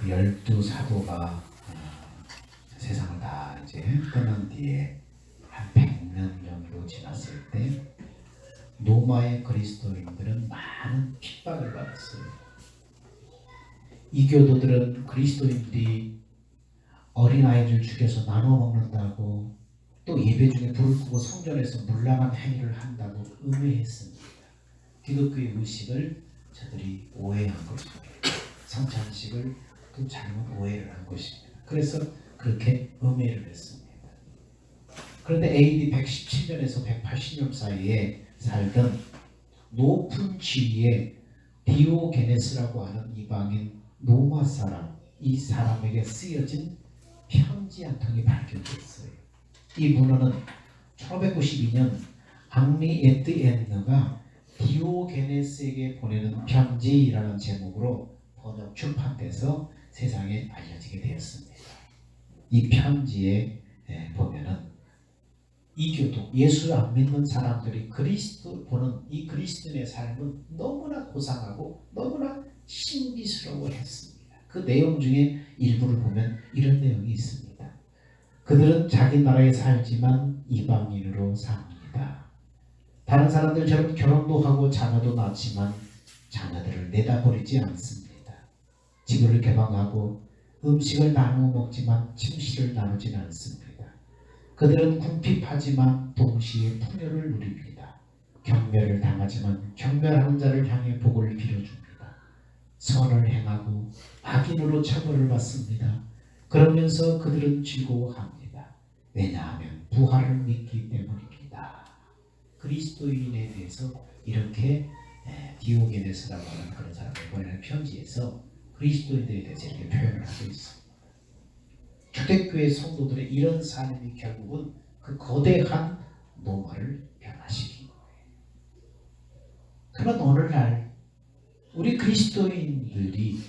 열두 사도가 세상을 다 이제 떠난 뒤에 한 100년 정도 지났을 때 로마의 그리스도인들은 많은 핍박을 받았어요. 이교도들은 그리스도인들이 어린아이를 죽여서 나눠 먹는다고, 또 예배 중에 불을 끄고 성전에서 문란한 행위를 한다고 음해했습니다. 기독교의 의식을 저들이 오해한 것입니다. 성찬식을 또 잘못 오해를 한 것입니다. 그래서 그렇게 음해를 했습니다. 그런데 AD 117년에서 180년 사이에 살던 높은 지위의 디오게네스라고 하는 이방인 로마 사람, 이 사람에게 쓰여진 편지 한 통이 발견됐어요. 이 문헌은 1592년 앙리 에뜨엔느가 디오게네스에게 보내는 편지라는 제목으로 번역 출판돼서 세상에 알려지게 되었습니다. 이 편지에 보면은 이교도, 예수를 안 믿는 사람들이 그리스도 보는 이 그리스도인의 삶은 너무나 고상하고 너무나 신비스러워했습니다. 그 내용 중에 일부를 보면 이런 내용이 있습니다. 그들은 자기 나라에 살지만 이방인으로 삽니다. 다른 사람들처럼 결혼도 하고 자녀도 낳지만 자녀들을 내다버리지 않습니다. 집을 개방하고 음식을 나누어 먹지만 침실을 나누지는 않습니다. 그들은 궁핍하지만 동시에 풍요를 누립니다. 경멸을 당하지만 경멸하는 자를 향해 복을 빌어줍니다. 선을 행하고 악인으로 처벌을 받습니다. 그러면서 그들은 즐거워합니다. 왜냐하면 부활을 믿기 때문입니다. 그리스도인에 대해서 이렇게 디오게네스라고 하는 그런 사람을 보내는 편지에서 그리스도인들에 대해서 이렇게 표현을 하고 있습니다. 초대교회 성도들의 이런 삶이 결국은 그 거대한 로마를 변화시킨 거예요. 그런 오늘날 우리 그리스도인들이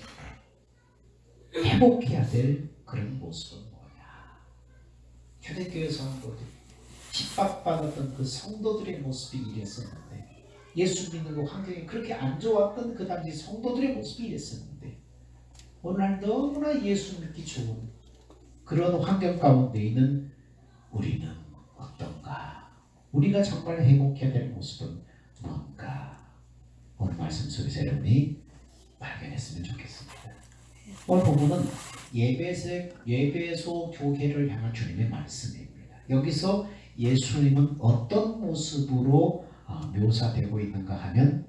회복해야 될 그런 모습은 뭐냐? 초대교회 성도들, 핍박받았던 그 성도들의 모습이 이랬었는데, 예수 믿는 그 환경이 그렇게 안 좋았던 그 당시 성도들의 모습이 이랬었는데, 오늘날 너무나 예수 믿기 좋은 그런 환경 가운데 있는 우리는 어떤가? 우리가 정말 행복해야 될 모습은 뭔가? 오늘 말씀 속에서 여러분이 발견했으면 좋겠습니다. 오늘 본문은 예배소 교회를 향한 주님의 말씀입니다. 여기서 예수님은 어떤 모습으로 묘사되고 있는가 하면,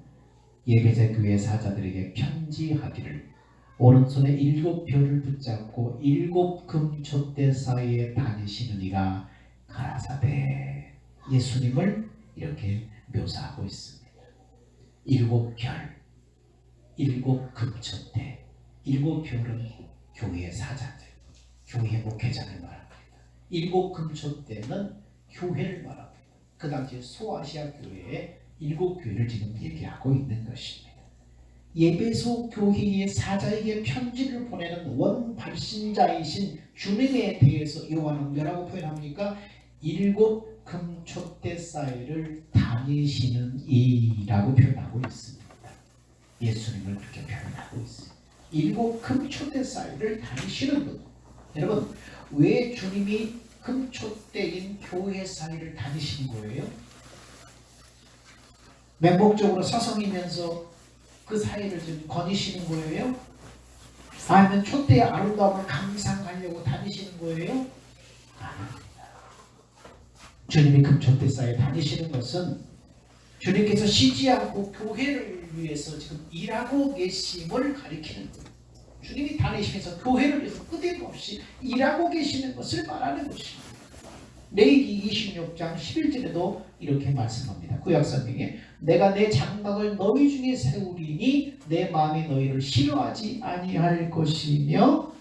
예배소 교회 사자들에게 편지하기를 오른손에 7별을 붙잡고 7 금촛대 사이에 다니시는 이가 가라사대. 예수님을 이렇게 묘사하고 있습니다. 7별, 7 금촛대. 7별은 교회의 사자들, 교회 목회자를 말합니다. 7 금촛대는 교회를 말합니다. 그 당시 소아시아 교회의 7교회를 지금 얘기하고 있는 것입니다. 예배소 교회의 사자에게 편지를 보내는 원발신자이신 주님에 대해서 요한은 뭐라고 표현합니까? 7 금촛대 사이를 다니시는 이라고 표현하고 있습니다. 예수님을 그렇게 표현하고 있습니다. 7 금촛대 사이를 다니시는 분. 여러분, 왜 주님이 금촛대인 교회 사이를 다니시는 거예요? 맹목적으로 서성이면서 그 사이를 좀 거니시는 거예요? 아니면 촛대의 아름다움을 감상하려고 다니시는 거예요? 아닙니다. 주님이 금촛대 사이에 다니시는 것은 주님께서 쉬지 않고 교회를 위해서 지금 일하고 계심을 가리키는 거예요. 주님이 다니시면서 교회를 위해서 끊임없이 일하고 계시는 것을 말하는 것입니다. 레위기 26장 11절에도 이렇게 말씀합니다. 구약성경에 내가 내 장막을 너희 중에 세우리니 내 마음이 너희를 싫어하지 아니할 것이며,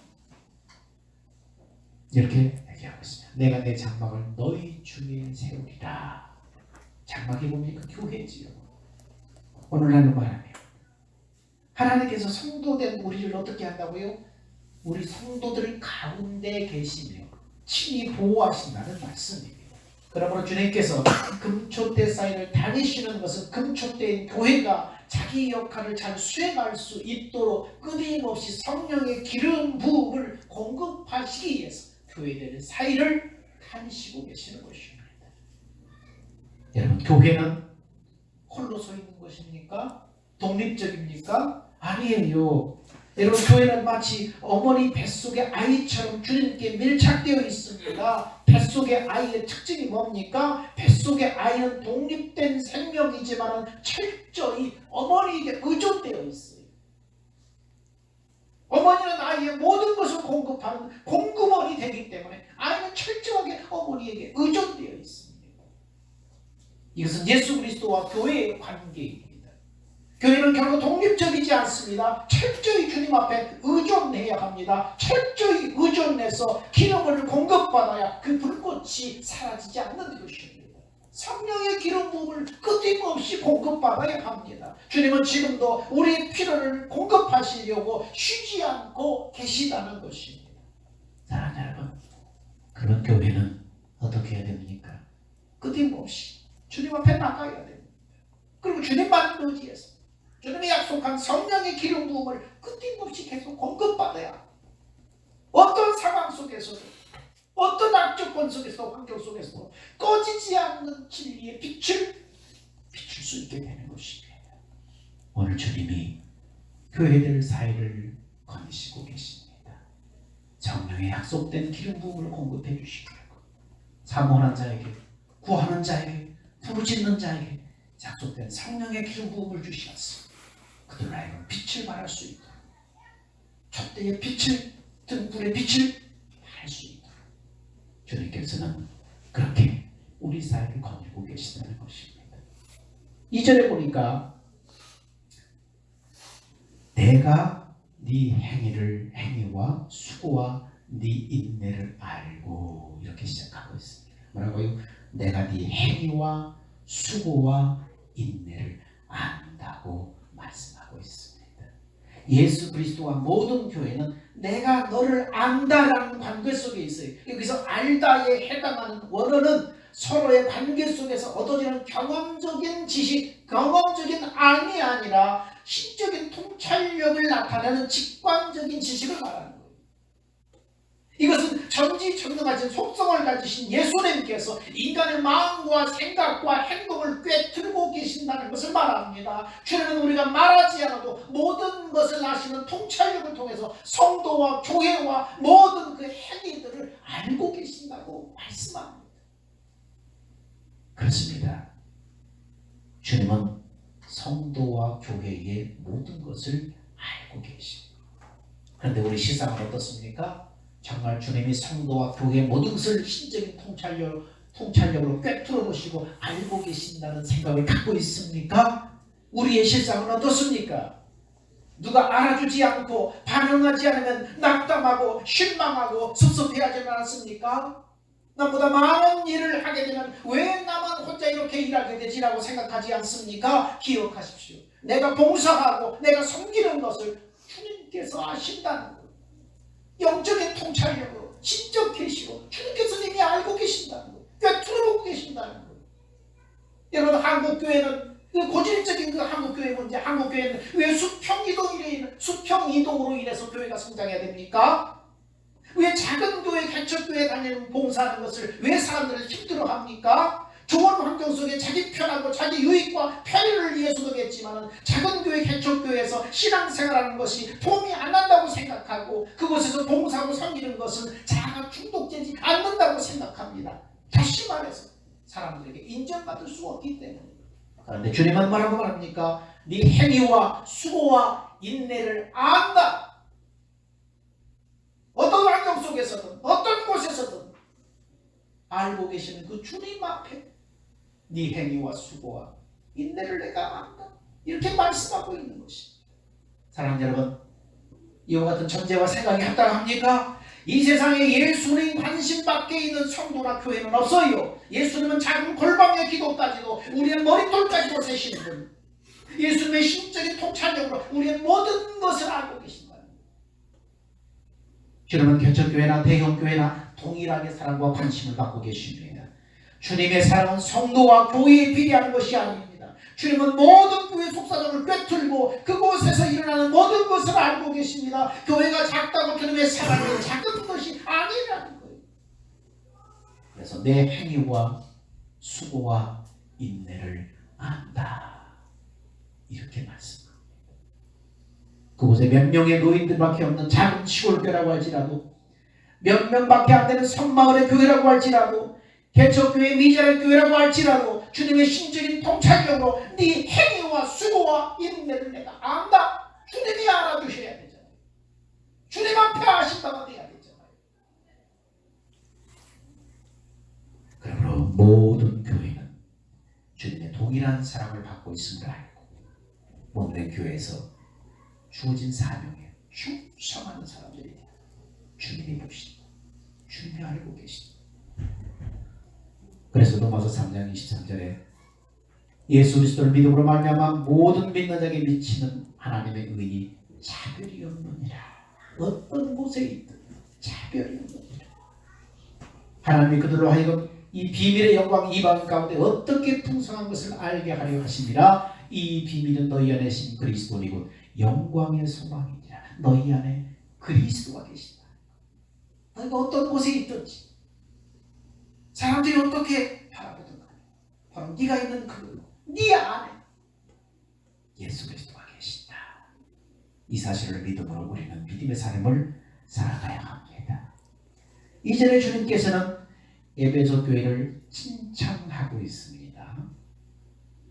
이렇게 얘기하고 있습니다. 내가 내 장막을 너희 중에 세우리라. 장막이 뭡니까? 교회지요. 오늘날로 말하면 하나님께서 성도된 우리를 어떻게 한다고요? 우리 성도들 가운데 계시며 친히 보호하신다는 말씀입니다. 그러므로 주님께서 금초대 사이를 다니시는 것은 금초대인 교회가 자기 역할을 잘 수행할 수 있도록 끊임없이 성령의 기름 부음을 공급하시기 위해서 교회들 사이를 다니시고 계시는 것입니다. 여러분, 교회는 홀로 서 있는 것입니까? 독립적입니까? 아니에요. 여러분, 교회는 마치 어머니 뱃속의 아이처럼 주님께 밀착되어 있습니다. 뱃속의 아이의 특징이 뭡니까? 뱃속의 아이는 독립된 생명이지만 철저히 어머니에게 의존되어 있어요. 어머니는 아이의 모든 것을 공급하는 공급원이 되기 때문에 아이는 철저하게 어머니에게 의존되어 있습니다. 이것은 예수 그리스도와 교회의 관계입니다. 교회는 결국 독립적이지 않습니다. 철저히 주님 앞에 의존해야 합니다. 철저히 의존해서 기름을 공급받아야 그 불꽃이 사라지지 않는 것입니다. 성령의 기름 부음을 끊임없이 공급받아야 합니다. 주님은 지금도 우리의 필요를 공급하시려고 쉬지 않고 계시다는 것입니다. 사랑하는 여러분, 그런 교회는 어떻게 해야 됩니까? 끊임없이 주님 앞에 나가야 됩니다. 그리고 주님만 의지해서 주님이 약속한 성령의 기름 부음을 끊임없이 계속 공급받아야 어떤 상황 속에서도 어떤 악조건 속에서 환경 속에서도 꺼지지 않는 진리의 빛을 비출 수 있게 되는 것입니다. 오늘 주님이 교회들 사이를 거니시고 계십니다. 성령의 약속된 기름 부음을 공급해 주시려고 사모하는 자에게, 구하는 자에게, 부르짖는 자에게 약속된 성령의 기름 부음을 주시었습니다. 그들 하여금 빛을 발할 수 있도록, 촛대의 빛을, 등불의 빛을 발할 수 있도록 주님께서는 그렇게 우리 사이를 거닐고 계시다는 것입니다. 2절에 보니까 내가 네 행위와 수고와 네 인내를 알고, 이렇게 시작하고 있습니다. 뭐라고요? 내가 네 행위와 수고와 인내를 안다고 말씀하고 있습니다. 예수 그리스도와 모든 교회는 내가 너를 안다라는 관계 속에 있어요. 여기서 알다에 해당하는 원어는 서로의 관계 속에서 얻어지는 경험적인 지식, 경험적인 안이 아니라 신적인 통찰력을 나타내는 직관적인 지식을 말하는 거예요. 이것은 전지전능하신 속성을 가지신 예수님께서 인간의 마음과 생각과 행동을 꿰뚫고 계신다는 것을 말합니다. 주님은 우리가 말하지 않아도 모든 것을 아시는 통찰력을 통해서 성도와 교회와 모든 그 행위들을 알고 계신다고 말씀합니다. 그렇습니다. 주님은 성도와 교회의 모든 것을 알고 계십니다. 그런데 우리 시상은 어떻습니까? 정말 주님이 성도와 교회의 모든 것을 신적인 통찰력으로 꿰뚫어 보시고 알고 계신다는 생각을 갖고 있습니까? 우리의 실상은 어떻습니까? 누가 알아주지 않고 반응하지 않으면 낙담하고 실망하고 섭섭해하지 않습니까? 나보다 많은 일을 하게 되면 왜 나만 혼자 이렇게 일하게 되지라고 생각하지 않습니까? 기억하십시오. 내가 봉사하고 내가 섬기는 것을 주님께서 아신다는 거예요. 영적인 통찰력으로 신적 계시로 주님께서 이미 알고 계신다는 거예요. 꿰뚫어보고 계신다는 거예요. 여러분, 한국교회는 고질적인 그 한국교회 문제, 한국교회는 왜 수평 이동으로 인해서 교회가 성장해야 됩니까? 왜 작은 교회, 개척교회 다니는 봉사하는 것을 왜 사람들을 힘들어합니까? 좋은 환경 속에 자기 편하고 자기 유익과 편의를 위해서도 겠지만 작은 교회, 개척교회에서 신앙생활하는 것이 도움이 안 난다고 생각하고 그곳에서 봉사하고 섬기는 것은 자아가 중독되지 않는다고 생각합니다. 다시 말해서 사람들에게 인정받을 수 없기 때문에. 그런데 주님은 뭐라고 말합니까? 네 행위와 수고와 인내를 안다. 어떤 환경 속에서든 어떤 곳에서든 알고 계시는 그 주님 앞에 네 행위와 수고와 인내를 내가 안다. 이렇게 말씀하고 있는 것입니다. 사랑하는 여러분, 이와 같은 전제와 생각이 합당합니까? 이 세상에 예수님 관심 밖에 있는 성도나 교회는 없어요. 예수님은 작은 골방의 기도까지도 우리의 머릿돌까지도 세시는 분. 예수님의 신적인 통찰력으로 우리의 모든 것을 알고 계신다는 거예요. 주님은 개척교회나 대형교회나 동일하게 사랑과 관심을 받고 계십니다. 주님의 사랑은 성도와 교회에 비례하는 것이 아닙니다. 주님은 모든 교회 속사정을 꿰뚫고 그곳에서 일어나는 모든 것을 알고 계십니다. 교회가 작다고 주님의 사랑이 작은 것이 아니라는 거예요. 그래서 내 행위와 수고와 인내를 안다, 이렇게 말씀합니다. 그곳에 몇 명의 노인들밖에 없는 작은 시골교회라고 할지라도, 몇 명밖에 안 되는 섬마을의 교회라고 할지라도, 개척교회 미자의 교회라고 할지라도 주님의 신적인 통찰력으로 네 행위와 수고와 인내를 내가 안다, 주님이 알아주셔야 되잖아요. 주님 앞에 아신다가 돼야 되잖아요. 그러므로 모든 교회는 주님의 동일한 사랑을 받고 있음을 알고, 몸된 교회에서 주어진 사명에 충성하는 사람들이 주님이 보시고 주님이 알고 계십니다. 그래서 로마서 3장 23절에 예수 그리스도를 믿음으로 말미암아 모든 믿는 자에게 미치는 하나님의 의의 차별이 없느니라. 어떤 곳에 있든 차별이 없느니라. 하나님이 그들로 하여금 이 비밀의 영광 이방 가운데 어떻게 풍성한 것을 알게 하려 하심이라. 이 비밀은 너희 안에 신 그리스도니 곧 영광의 소망이니라. 너희 안에 그리스도가 계신다. 너희가 어떤 곳에 있든지 사람들이 어떻게 바라보든 간에 바로 네가 있는 네 안에 예수 그리스도가 계신다. 이 사실을 믿음으로 우리는 믿음의 삶을 살아가야 합니다. 이전에 주님께서는 에베소 교회를 칭찬하고 있습니다.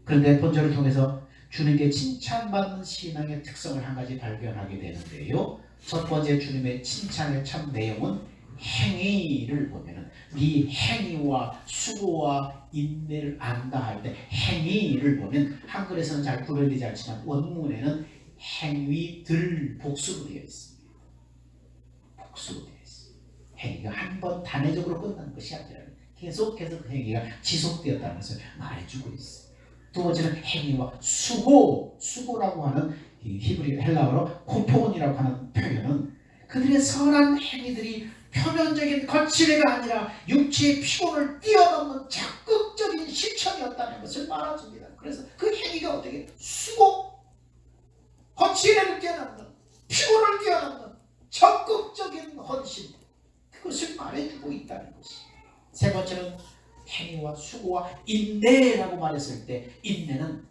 그런데 본절을 통해서 주님께 칭찬받는 신앙의 특성을 한 가지 발견하게 되는데요. 첫 번째 주님의 칭찬의 참 내용은 행위를 보면은 네 행위와 수고와 인내를 안다 할 때 행위를 보면 한글에서는 잘 구별되지 않지만 원문에는 행위들 복수로 되어 있습니다. 복수로 되어 있습니다. 행위가 한 번 단회적으로 끝나는 것이 아니라 계속해서 그 행위가 지속되었다는 것을 말해주고 있습니다. 두 번째는 행위와 수고라고 하는 히브리 헬라어로 코폰이라고 하는 표현은 그들의 선한 행위들이 표면적인 거칠애가 아니라 육체의 피곤을 뛰어넘는 적극적인 실천이었다는 것을 말해줍니다. 그래서 그 행위가 어떻게 수고, 거칠애를 뛰어넘는, 피곤을 뛰어넘는 적극적인 헌신, 그것을 말해주고 있다는 것입니다. 세 번째는 행위와 수고와 인내라고 말했을 때 인내는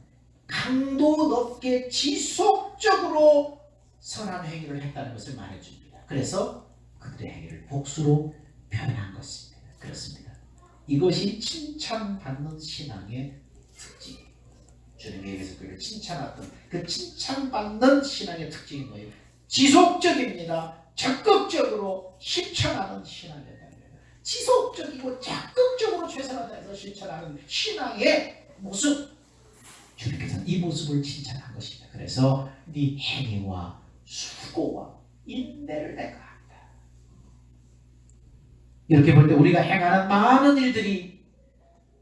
강도 높게 지속적으로 선한 행위를 했다는 것을 말해줍니다. 그래서 그들의 행위를 복수로 표현한 것입니다. 그렇습니다. 이것이 칭찬받는 신앙의 특징이에요. 주님의 예배에서 그를 칭찬했던 그 칭찬받는 신앙의 특징이 뭐예요? 지속적입니다. 적극적으로 실천하는 신앙이다. 지속적이고 적극적으로 최선을 다해서 실천하는 신앙의 모습, 주님께서는 이 모습을 칭찬한 것입니다. 그래서 네 행위와 수고와 인내를 내가 한다. 이렇게 볼 때 우리가 행하는 많은 일들이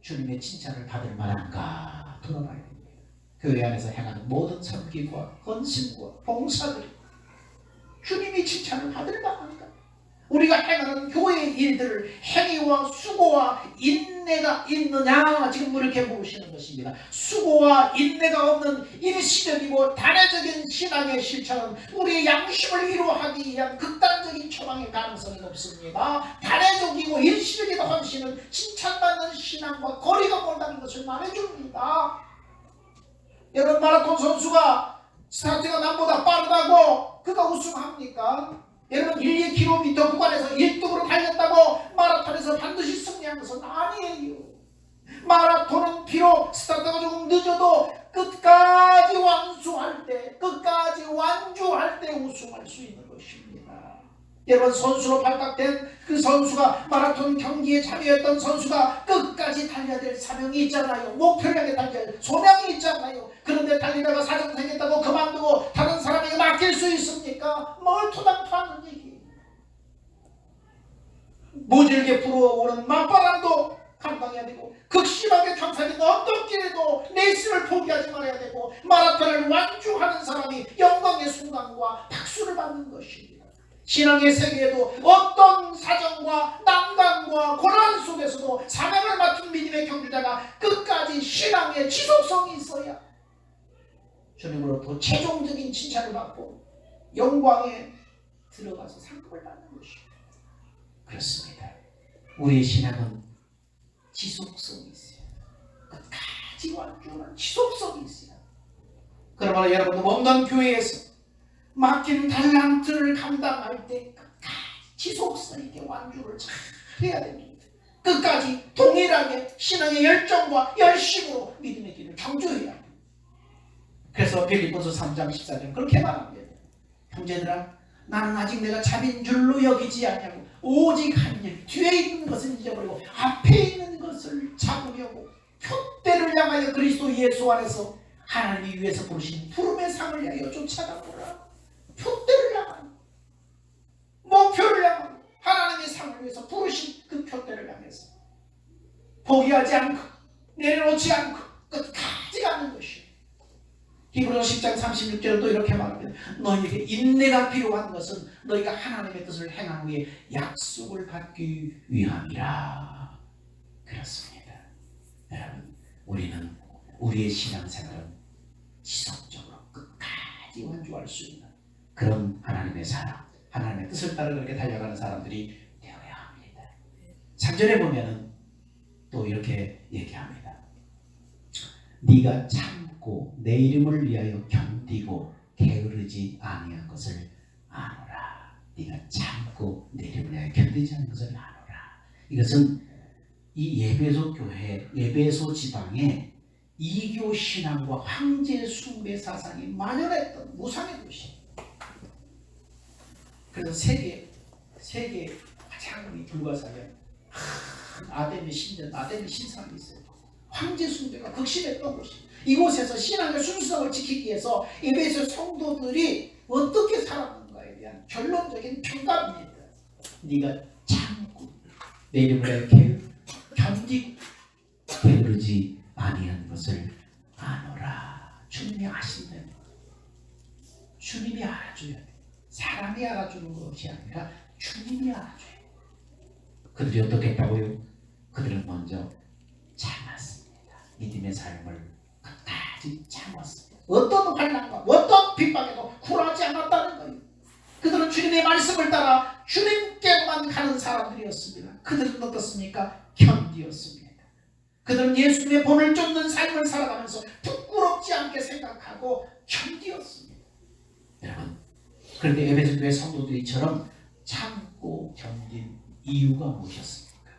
주님의 칭찬을 받을 만한가 돌아봐야 됩니다. 교회 안에서 행하는 모든 섬기과 헌신과 봉사들이 주님이 칭찬을 받을 만한가? 우리가 행하는 교회의 일들을 행위와 수고와 인내가 있느냐 지금 이렇게 물으시는 것입니다. 수고와 인내가 없는 일시적이고 단회적인 신앙의 실천은 우리의 양심을 위로하기 위한 극단적인 처방의 가능성이 높습니다. 단회적이고 일시적인 헌신은 칭찬받는 신앙과 거리가 멀다는 것을 말해줍니다. 여러분, 마라톤 선수가 스타트가 남보다 빠르다고 그가 우승합니까? 여러분, 1, 2km 구간에서 1등으로 달렸다고 마라톤에서 반드시 승리한 것은 아니에요. 마라톤은 비록 스타트가 조금 늦어도 끝까지 완주할 때 우승할 수 있는 것입니다. 여러분, 선수로 발탁된 그 선수가 마라톤 경기에 참여했던 선수가 끝까지 달려야 될 사명이 있잖아요. 목표를 향해 달려야 될 소명이 있잖아요. 그런데 달리다가 사정 생겼다고 그만두고 다른 사람에게 맡길 수 있습니까? 멀토당토하는 얘기예요. 모질게 불어오는 맞바람도 감당해야 되고 극심하게 경사진 어떤 길에도 레이스를 포기하지 말아야 되고 마라톤을 완주하는 사람이 영광의 순간과 박수를 받는 것입니다. 신앙의 세계에도 어떤 사정과 난관과 고난 속에서도 사명을 맡은 믿음의 경주자가 끝까지 신앙의 지속성이 있어야 주님으로부터 최종적인 칭찬을 받고 영광에 들어가서 상급을 받는 것입니다. 그렇습니다. 우리의 신앙은 지속성이 있어요. 끝까지 완주하는 지속성이 있어요. 그러므로 여러분도 몸담 교회에서 맡긴 달란트를 감당할 때 끝까지 지속성 있게 완주를 잘 해야 됩니다. 끝까지 동일하게 신앙의 열정과 열심으로 믿음의 길을 경주해야 합니다. 그래서 빌립보서 3장 14절 그렇게 말합니다. 형제들아, 나는 아직 내가 잡인 줄로 여기지 않냐고 오직 한 일, 뒤에 있는 것을 잊어버리고 앞에 있는 것을 잡으려고 표대를 향하여 그리스도 예수 안에서 하나님이 위에서 부르신 부름의 상을 향하여 쫓아가보라. 표대를 향하여, 목표를 향하여, 하나님의 상을 위해서 부르신 그 표대를 향해서 포기하지 않고 내려놓지 않고 끝까지 가는 것이요. 히브리서 10장 36절은 또 이렇게 말합니다. 너희에게 인내가 필요한 것은 너희가 하나님의 뜻을 행한 후에 약속을 받기 위함이라. 그렇습니다. 여러분, 우리는 우리의 신앙생활은 지속적으로 끝까지 완주할 수 있는 그런 하나님의 사람, 하나님의 뜻을 따라 그렇게 달려가는 사람들이 되어야 합니다. 3절에 보면은 또 이렇게 얘기합니다. 네가 참고 내 이름을 위하여 견디고 게으르지 아니한 것을 아노라. 네가 참고 내 이름을 위하여 견디지 않은 것을 아노라. 이것은 이 예배소 교회, 예배소 지방에 이교 신앙과 황제 숭배 사상이 만연했던 무상의 도시. 그래서 세계 가장 불가사의 아덴의 신전, 아덴의 신상이 있어요. 황제 숭배가 극심했던 곳이. 이곳에서 신앙의 순수성을 지키기 위해서 에베소 성도들이 어떻게 살았는가에 대한 결론적인 평가입니다. 네가 참고 내 이름을 견디고 게으르지 아니한 것을 아노라. 주님이 아신다는 것. 주님이 알아줘야 돼. 사람이 알아주는 것이 아니라 주님이 알아줘야 돼. 그들이 어떻게 했다고요? 그들은 먼저 참았습니다. 믿음의 삶을 끝까지 참았습니다. 어떤 환난과 어떤 핍박에도 굴하지 않았다는 거예요. 그들은 주님의 말씀을 따라 주님께만 가는 사람들이었습니다. 그들은 어떻습니까? 견디었습니다. 그들은 예수님의 본을 쫓는 삶을 살아가면서 부끄럽지 않게 생각하고 견디었습니다. 여러분, 그런데 에베소 교회 성도들이처럼 참고 견딘 이유가 무엇이었습니까?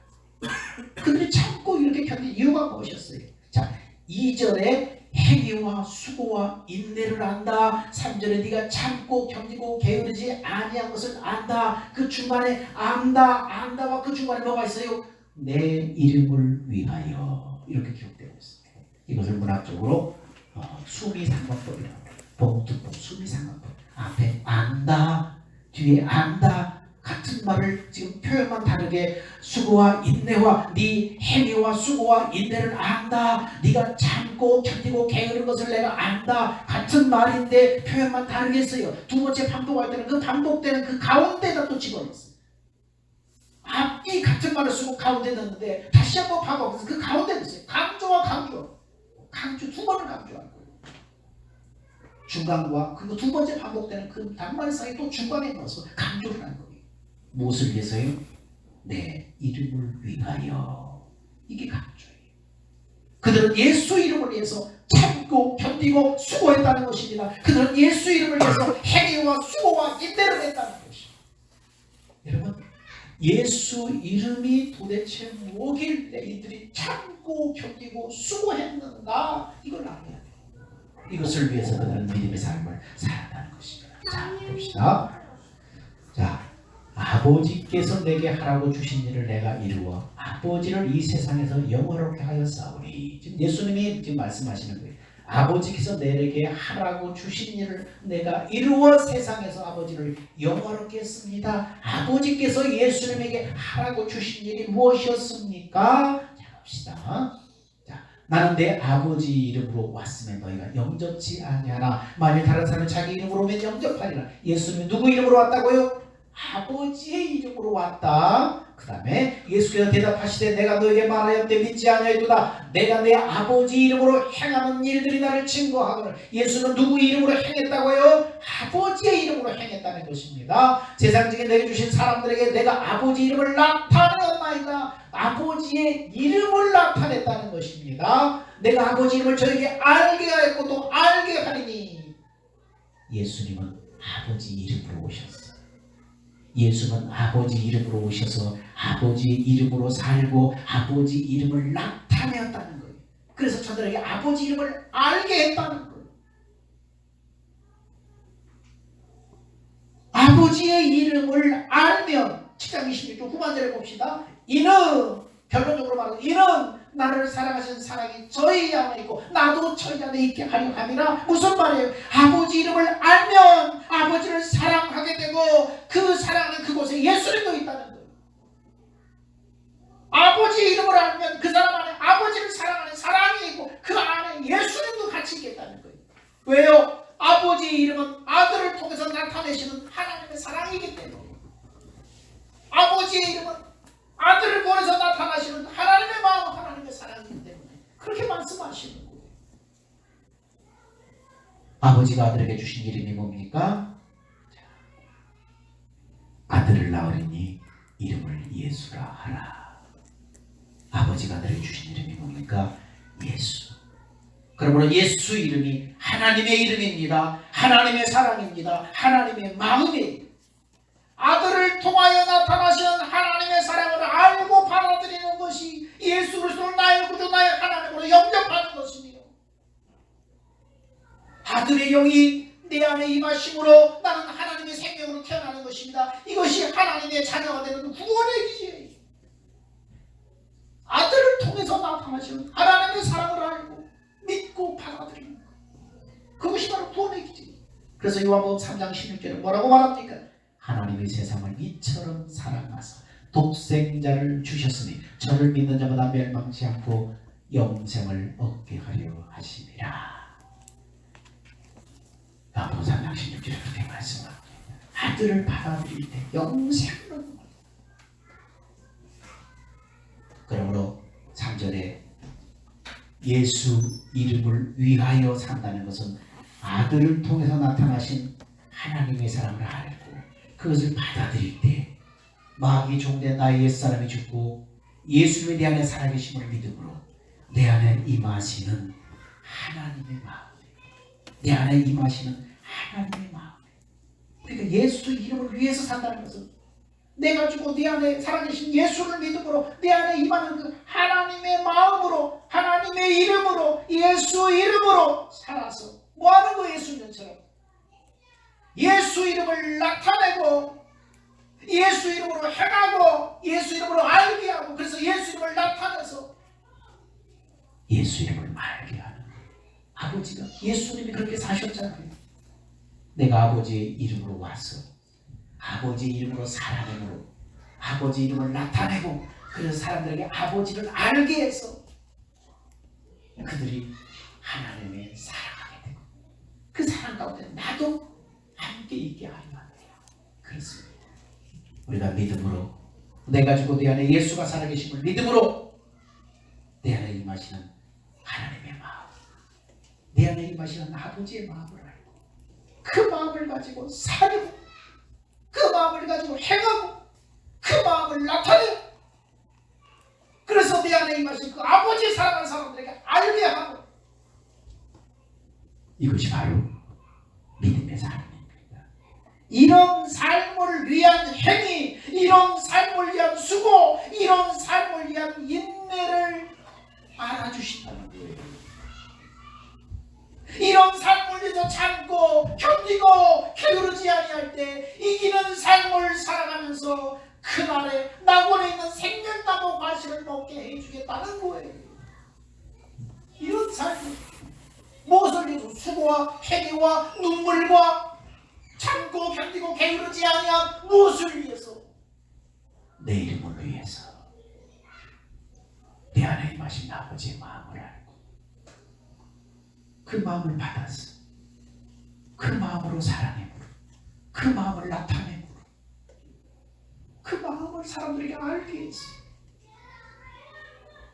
그들이 참고 이렇게 견딘 이유가 무엇이었어요? 자, 2절에 행위와 수고와 인내를 안다. 3절에 네가 참고 견디고 게으르지 아니한 것을 안다. 그 중간에 안다와 그 중간에 뭐가 있어요? 내 이름을 위하여. 이렇게 기록되고 있습니다. 이것을 문학적으로 수미상관법이라고 합니다. 보험특법 수미상관법. 앞에 안다, 뒤에 안다, 같은 말을 지금 표현만 다르게 수고와 인내와 네 행위와 수고와 인내를 안다. 네가 참고 견디고 게으른 것을 내가 안다. 같은 말인데 표현만 다르게 했어요. 두 번째 반복할 때는 그 반복되는 그 가운데다 또 집어넣었어요. 앞이 같은 말을 쓰고 가운데 넣었는데 다시 한번 반복해서 그 가운데 넣었어요. 강조와 강조 두 번을 강조한 거예요. 중간과 그리고 두 번째 반복되는 그 단말 사이 또 중간에 넣어서 강조를 한 거예요. 무엇을 위해서요? 내 이름을 위하여. 이게 강조예요. 그들은 예수 이름을 위해서 참고 견디고 수고했다는 것입니다. 그들은 예수 이름을 위해서 행위와 수고와 인내를 했다는 것입니다. 여러분, 예수 이름이 도대체 뭐길래 이들이 참고 견디고 수고했는가, 이걸 알아야 돼요. 이것을 위해서 그들은 믿음의 삶을 살았다는 것입니다. 자, 봅시다. 자, 아버지께서 내게 하라고 주신 일을 내가 이루어 아버지를 이 세상에서 영화롭게 하였사오니. 지금 예수님이 지금 말씀하시는 거예요. 아버지께서 내게 하라고 주신 일을 내가 이루어 세상에서 아버지를 영화롭게 했습니다. 아버지께서 예수님에게 하라고 주신 일이 무엇이었습니까? 자, 봅시다. 나는 내 아버지 이름으로 왔으면 너희가 영접지 아니하나 만일 다른 사람은 자기 이름으로 오면 영접하리라. 예수님이 누구 이름으로 왔다고요? 아버지의 이름으로 왔다. 그 다음에 예수께서 대답하시되 내가 너에게 말하였되 믿지 아니하였도다. 내가 내 아버지 이름으로 행하는 일들이 나를 증거하거늘. 예수는 누구 이름으로 행했다고요? 아버지의 이름으로 행했다는 것입니다. 세상적인 내게 주신 사람들에게 내가 아버지 이름을 나타내었나이다. 아버지의 이름을 나타냈다는 것입니다. 내가 아버지 이름을 저에게 알게 하였고 또 알게 하리니. 예수님은 아버지 이름으로 오셨어요. 예수는 아버지 이름으로 오셔서 아버지 이름으로 살고 아버지 이름을 나타내었다는 거예요. 그래서 저들에게 아버지 이름을 알게 했다는 거예요. 아버지의 이름을 알면 7장 26절 후반절에 봅시다. 이는 결론적으로 말하면 이는 나를 사랑하시는 사랑이 저희 안에 있고 나도 저희 안에 있게 하려 함이라. 무슨 말이에요? 아버지 이름을 알면 아버지를 사랑하게 되고 그 사랑하는 그곳에 예수님도 있다는 거예요. 아버지 이름을 알면 그 사람 안에 아버지를 사랑하는 사랑이 있고 그 안에 예수님도 같이 있겠다는 거예요. 왜요? 아버지 이름은 아들을 통해서 나타내시는 하나님의 사랑이기 때문에. 아버지의 이름은 아들을 보내서 나타나시는 하나님의 마음, 하나님의 사랑이기 때문에 그렇게 말씀하시는 거예요. 아버지가 아들에게 주신 이름이 뭡니까? 아들을 낳으리니 이름을 예수라 하라. 아버지가 아들에게 주신 이름이 뭡니까? 예수. 그러므로 예수 이름이 하나님의 이름입니다. 하나님의 사랑입니다. 하나님의 마음이에요. 아들을 통하여 나타나시는 하나님의 사랑을 알고 받아들이는 것이 예수 그리스도를 나의 구주 나의 하나님으로 영접하는 것이며, 아들의 영이 내 안에 임하심으로 나는 하나님의 생명으로 태어나는 것입니다. 이것이 하나님의 자녀가 되는 구원의 기제예요. 아들을 통해서 나타나시는 하나님의 사랑을 알고 믿고 받아들이는 것, 그것이 바로 구원의 기제예요. 그래서 요한복음 3장 16절에 뭐라고 말합니까? 하나님이 세상을 이처럼 사랑하사 독생자를 주셨으니 저를 믿는 자마다 멸망치 않고 영생을 얻게 하려 하심이라. 요한복음 3장 16절에 그렇게 말씀합니다. 아들을 받아들일 때 영생을 얻는 거예요. 그러므로 3절에 예수 이름을 위하여 산다는 것은 아들을 통해서 나타나신 하나님의 사랑을 알고 그것을 받아들일 때 마귀 종된 나의 옛사람이 죽고 예수님의 내 안에 살아계심을 믿음으로 내 안에 임하시는 하나님의 마음, 내 안에 임하시는 하나님의 마음. 그러니까 예수 이름을 위해서 산다는 것은 내가 죽고 내 안에 살아계신 예수를 믿음으로 내 안에 임하는 그 하나님의 마음으로 하나님의 이름으로 예수 이름으로 살아서 뭐하는 거예요? 예수님처럼 예수 이름을 나타내고 예수 이름으로 행하고 예수 이름으로 알게 하고, 그래서 예수 이름을 나타내서 예수 이름을 알게 하는 아버지가 예수님이 그렇게 사셨잖아요. 내가 아버지의 이름으로 와서 아버지 이름으로 살아내므로 아버지 이름을 나타내고 그래서 사람들에게 아버지를 알게 해서 그들이 하나님의 사랑하게 되고 그 사랑 가운데 나도 함께 있게 하려 합니다. 그렇습니다. 우리가 믿음으로 내가 죽고 내 안에 예수가 살아계심을 믿음으로 내 안에 임하시는 하나님의 마음, 내 안에 임하시는 아버지의 마음을 알고 그 마음을 가지고 살고 그 마음을 가지고 행하고 그 마음을 나타내고 그래서 내 안에 임하신 그 아버지의 사랑하는 사람들에게 알게 하고, 이것이 바로 믿음의 삶입니다. 이런 삶을 위한 행위, 이런 삶을 위한 수고, 이런 삶을 위한 인내를 알아주신다는 거예요. 이런 삶을 위해서 참고 견디고 게으르지 아니할 때 이기는 삶을 살아가면서 그날에 낙원에 있는 생명나무 과실을 먹게 해주겠다는 거예요. 이런 삶을 무엇을 위해서 수고와 행위와 눈물과 참고 견디고 게으르지 아니한 무엇을 위해서? 내 이름을 위해서 내 안에 임하신 아버지의 마음을 알고 그 마음을 받아서 그 마음으로 살아내므로 그 마음을 나타내므로 사람들에게 알게 해서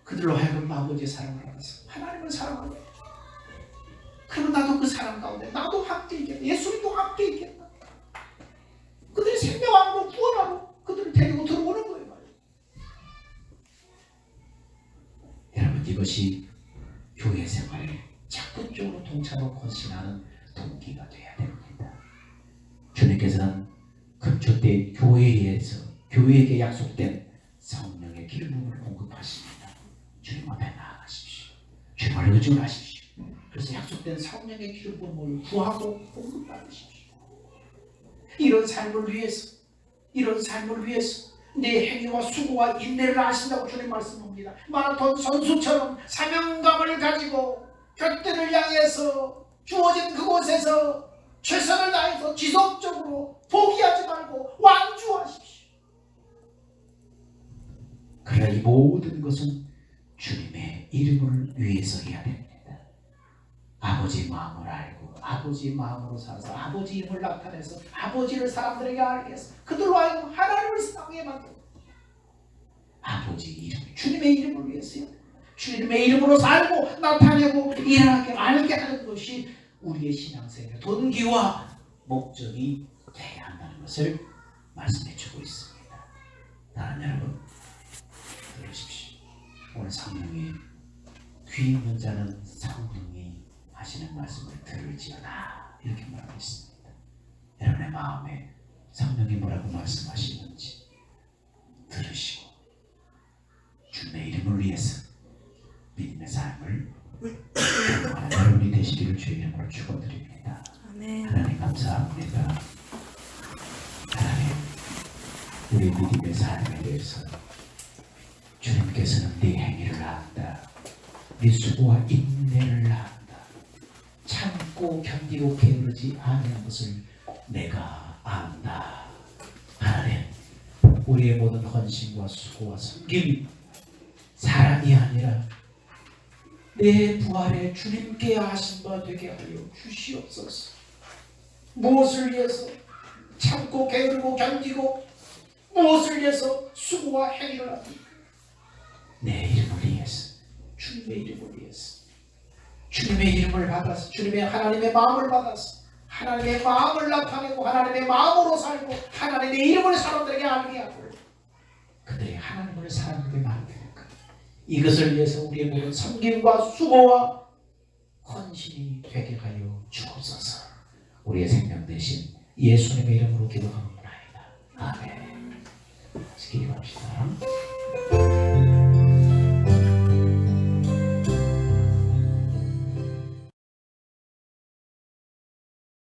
그들로 하여금 아버지의 사랑을 알아서 하나님을 사랑하게. 그러면 나도 그 사랑 가운데 나도 함께 있겠다. 예수님도 함께 있겠다. 그들이 생명하고 구원하고 그들을 데리고 들어오는 거예요. 여러분, 이것이 교회 생활에 적극적으로 동참하고 헌신하는 동기가 되어야 됩니다. 주님께서는 금초 때 교회에게 약속된 성령의 기름을 공급하십니다. 주님 앞에 나아가십시오. 주님을 의존하십시오. 그래서 약속된 성령의 기름을 구하고 공급받으십시오. 이런 삶을 위해서 내 행위와 수고와 인내를 하신다고 주님 말씀합니다. 마라톤 선수처럼 사명감을 가지고 곁들을 향해서 주어진 그곳에서 최선을 다해서 지속적으로 포기하지 말고 완주하십시오. 그러나 이 모든 것은 주님의 이름을 위해서 해야 됩니다. 아버지 마음을 알고 아버지 마음으로 살아서 아버지 힘을 나타내서 아버지를 사람들에게 알게 해서 그들로 하여금 하나님을 사랑하게 만듭니다. 아버지 이름, 주님의 이름을 위해서요. 주님의 이름으로 살고 나타내고 일하게 알게 하는 것이 우리의 신앙생활의 동기와 목적이 되어야 한다는 것을 말씀해 주고 있습니다. 다른 여러분 들으십시오. 오늘 성령이 귀 있는 자는 성령이 하시는 말씀을 들을지어다 이렇게 말하고 있습니다. 여러분의 마음에 성령이 뭐라고 말씀하시는지 들으시고 주님의 이름을 위해서 믿음의 삶을 경험하는 여러분이 되시기를 주의 이름으로 축원드립니다. 하나님 감사합니다. 하나님, 우리 믿음의 삶에 대해서 주님께서는 네 행위를 안다. 네 수고와 인내를 안다. 참고 견디고 게으르지 않은 것을 내가 안다. 하나님, 우리의 모든 헌신과 수고와 섬김이 사람이 아니라 내 부활에 주님께 하신 바 되게 하여 주시옵소서. 무엇을 위해서 참고 게으르고 견디고 무엇을 위해서 수고와 행위를 합니까? 내 이름을 위해서, 주님의 이름을 위해서, 주님의 이름을 받아서 주님의 하나님의 마음을 받아서 하나님의 마음을 나타내고 하나님의 마음으로 살고 하나님의 이름을 사람들에게 알게 하고 그들이 하나님을 사랑하게 만드는 것, 이것을 위해서 우리의 모든 섬김과 수고와 헌신이 되게 하여 주옵소서. 우리의 생명 대신 예수님의 이름으로 기도하옵나이다. 아멘. 기도합시다.